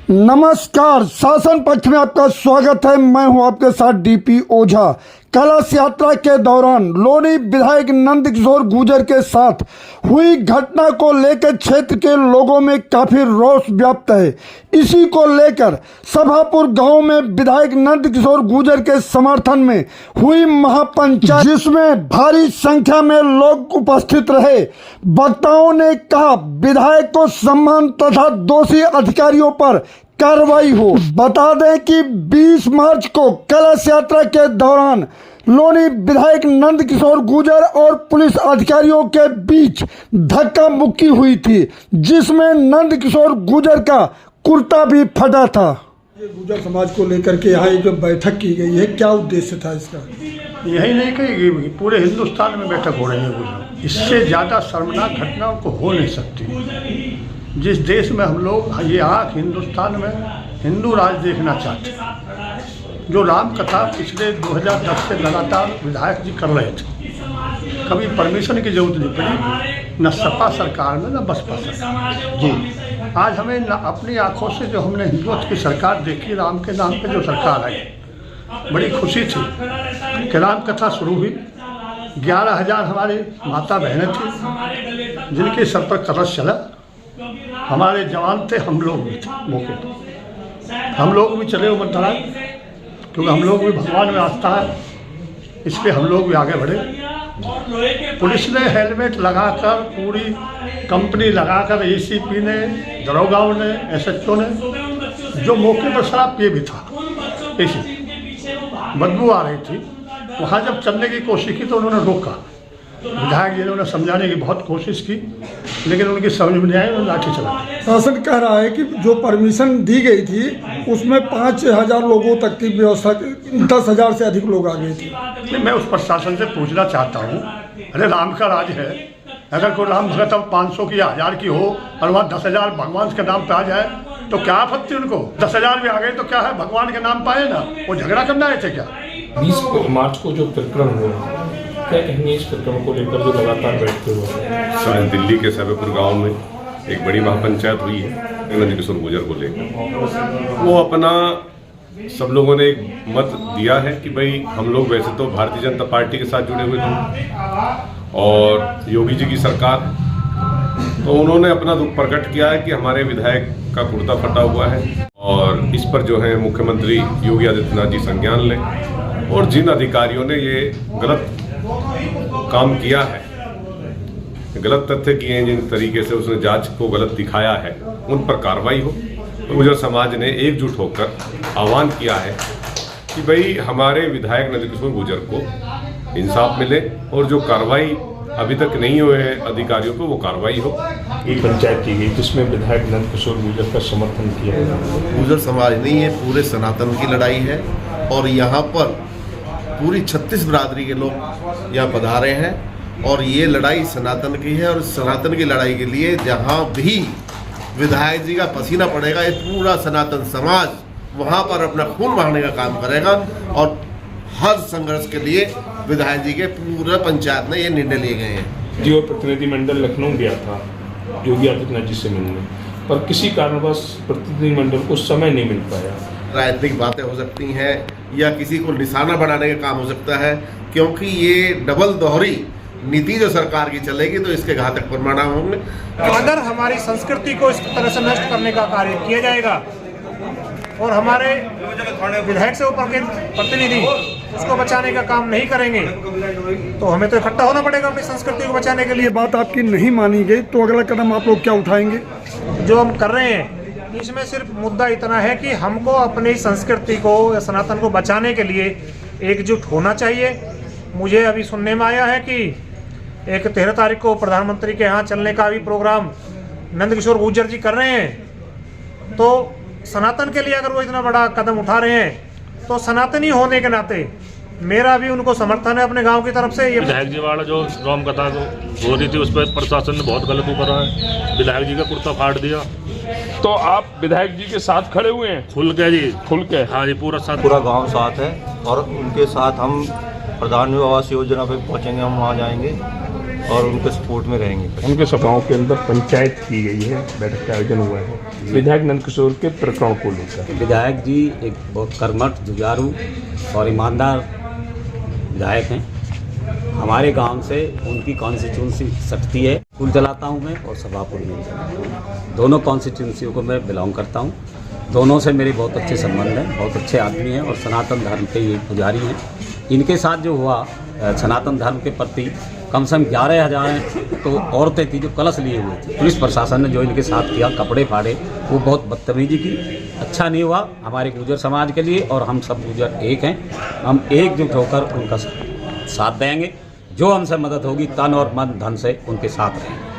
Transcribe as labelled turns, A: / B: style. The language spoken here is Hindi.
A: नमस्कार, शासन पक्ष में आपका स्वागत है। मैं हूं आपके साथ डीपी ओझा। कलश यात्रा के दौरान लोनी विधायक नंदकिशोर गुर्जर के साथ हुई घटना को लेकर क्षेत्र के लोगों में काफी रोष व्याप्त है। इसी को लेकर सभापुर गांव में विधायक नंदकिशोर गुर्जर के समर्थन में हुई महापंचायत, जिसमें भारी संख्या में लोग उपस्थित रहे। वक्ताओं ने कहा विधायक को सम्मान तथा दोषी अधिकारियों पर कार्रवाई हो। बता दें कि 20 मार्च को कलश यात्रा के दौरान लोनी विधायक नंदकिशोर गुर्जर और पुलिस अधिकारियों के बीच धक्का मुक्की हुई थी, जिसमें नंदकिशोर गुर्जर का कुर्ता भी फटा था।
B: ये गुर्जर समाज को लेकर के यहाँ जो बैठक की गई है, क्या उद्देश्य था इसका?
C: यही नहीं कही पूरे हिंदुस्तान में बैठक हो रही है गुर्जर। इससे ज़्यादा शर्मनाक घटना को हो नहीं सकती। जिस देश में हम लोग ये आँख हिंदुस्तान में हिंदू राज देखना चाहते हैं, जो राम कथा पिछले 2010 से लगातार विधायक जी कर रहे थे, कभी परमिशन की जरूरत नहीं पड़ी, न सपा सरकार में न बसपा सरकार जी। आज हमें अपनी आंखों से जो हमने हिंदुत्व की सरकार देखी, राम के नाम पे जो सरकार आई, बड़ी खुशी थी कि राम कथा शुरू हुई। 11,000 हमारी माता बहनें थी जिनके सर पर कलश चला। हमारे जवान थे, हम लोग भी थे मौके पर, हम लोग भी चले उमरदराज, क्योंकि हम लोग भी भगवान में आस्था है, इसलिए हम लोग भी आगे बढ़े। पुलिस ने हेलमेट लगाकर, पूरी कंपनी लगाकर, एसीपी ने, दरोगाओं ने, एसएचओ ने, जो मौके पर शराब पिए भी था, ऐसी बदबू आ रही थी, वहाँ जब चलने की कोशिश की तो उन्होंने रोका। विधायक जी ने उन्हें समझाने की बहुत कोशिश की, लेकिन उनकी समझ में नहीं आई, उन्होंने लाठी चला।
B: शासन कह रहा है कि जो परमिशन दी गई थी उसमें 5,000 लोगों तक की व्यवस्था, 10,000 से अधिक लोग आ गए थे।
C: मैं उस प्रशासन से पूछना चाहता हूँ, अरे राम का राज है, अगर कोई राम भगत अब 500 की 1000 की हो और वहाँ 10,000 भगवान के नाम पे आ जाए तो क्या आपत्ति उनको? 10,000 भी आ गए तो क्या है, भगवान के नाम पाए ना, वो झगड़ा करना आए थे क्या?
D: 20 मार्च को जो प्रकरण हुआ, क्या कहेंगे इस प्रकरण को लेकर जो लगातार बैठते हुए?
E: दिल्ली के सभापुर गांव में एक बड़ी महापंचायत हुई है नंदकिशोर गुर्जर को लेकर। वो अपना सब लोगों ने एक मत दिया है कि भाई हम लोग वैसे तो भारतीय जनता पार्टी के साथ जुड़े हुए थे और योगी जी की सरकार, तो उन्होंने अपना दुख प्रकट किया है कि हमारे विधायक का कुर्ता फटा हुआ है और इस पर जो है मुख्यमंत्री योगी आदित्यनाथ जी संज्ञान लें, और जिन अधिकारियों ने ये गलत काम किया है, गलत तथ्य किए हैं, जिन तरीके से उसने जांच को गलत दिखाया है, उन पर कार्रवाई हो। तो गुर्जर समाज ने एकजुट होकर आह्वान किया है कि भाई हमारे विधायक नंदकिशोर गुर्जर को इंसाफ मिले और जो कार्रवाई अभी तक नहीं हुए हैं अधिकारियों को, वो कार्रवाई हो।
D: एक पंचायत की गई जिसमें विधायक नंदकिशोर गुर्जर का समर्थन किया है।
F: गुर्जर समाज नहीं है, पूरे सनातन की लड़ाई है और यहाँ पर पूरी 36 बिरादरी के लोग यहाँ पधारे हैं और ये लड़ाई सनातन की है। और सनातन की लड़ाई के लिए जहाँ भी विधायक जी का पसीना पड़ेगा, ये पूरा सनातन समाज वहाँ पर अपना खून बहाने का काम करेगा। और हर संघर्ष के लिए विधायक जी के पूरे पंचायत में ये निर्णय लिए गए हैं।
D: जी, और प्रतिनिधिमंडल लखनऊ गया था योगी आदित्यनाथ जी से मिलने, पर किसी कारणवश प्रतिनिधिमंडल को समय नहीं मिल पाया।
F: राजनीतिक बातें हो सकती हैं या किसी को निशाना बनाने का काम हो सकता है, क्योंकि ये डबल दोहरी नीति जो सरकार की चलेगी तो इसके घातक परिणाम होंगे।
G: तो अगर हमारी संस्कृति को इस तरह से नष्ट करने का कार्य किया जाएगा और हमारे विधायक से ऊपर के प्रतिनिधि उसको बचाने का काम नहीं करेंगे तो हमें तो इकट्ठा होना पड़ेगा अपनी संस्कृति को बचाने के लिए।
B: ये बात आपकी नहीं मानी गई तो अगला कदम आप लोग क्या उठाएंगे?
G: जो हम कर रहे हैं इसमें सिर्फ मुद्दा इतना है कि हमको अपनी संस्कृति को या सनातन को बचाने के लिए एकजुट होना चाहिए। मुझे अभी सुनने में आया है कि एक 13 तारीख को प्रधानमंत्री के यहाँ चलने का भी प्रोग्राम नंदकिशोर गुर्जर जी कर रहे हैं। तो सनातन के लिए अगर वो इतना बड़ा कदम उठा रहे हैं तो सनातनी होने के नाते मेरा भी उनको समर्थन है अपने गांव की तरफ से। ये
H: विधायक जी वाला जो राम कथा हो रही थी उस पर प्रशासन ने बहुत गलत करा है, विधायक जी का कुर्ता फाड़ दिया।
D: तो आप विधायक जी के साथ खड़े हुए हैं?
H: खुल के जी,
D: खुल के?
H: हाँ जी,
I: पूरा गांव साथ है और उनके साथ हम प्रधानमंत्री आवास योजना पे पहुंचेंगे, हम वहाँ जाएंगे और उनके सपोर्ट में रहेंगे।
D: उनके सभाओं के अंदर पंचायत की गई है, बैठक का आयोजन हुआ है विधायक नंदकिशोर के प्रकरण को लेकर।
J: विधायक जी एक बहुत कर्मठ, जुझारू और ईमानदार विधायक हैं। हमारे गांव से उनकी कॉन्स्टिट्यूंसी सटती है। स्कूल चलाता हूं मैं और सभापुर में चलाता हूं। दोनों कॉन्स्टिट्यूंसियों को मैं बिलोंग करता हूं। दोनों से मेरे बहुत अच्छे संबंध हैं, बहुत अच्छे आदमी हैं और सनातन धर्म के ये पुजारी हैं। इनके साथ जो हुआ सनातन धर्म के प्रति कम से कम 11,000 तो औरतें थी जो कलश लिए हुए थे। पुलिस प्रशासन ने जो इनके साथ किया, कपड़े फाड़े, वो बहुत बदतमीजी की। अच्छा नहीं हुआ हमारे गुर्जर समाज के लिए और हम सब गुर्जर एक हैं। हम एकजुट होकर उनका साथ देंगे। जो हमसे मदद होगी तन और मन धन से उनके साथ रहेंगे।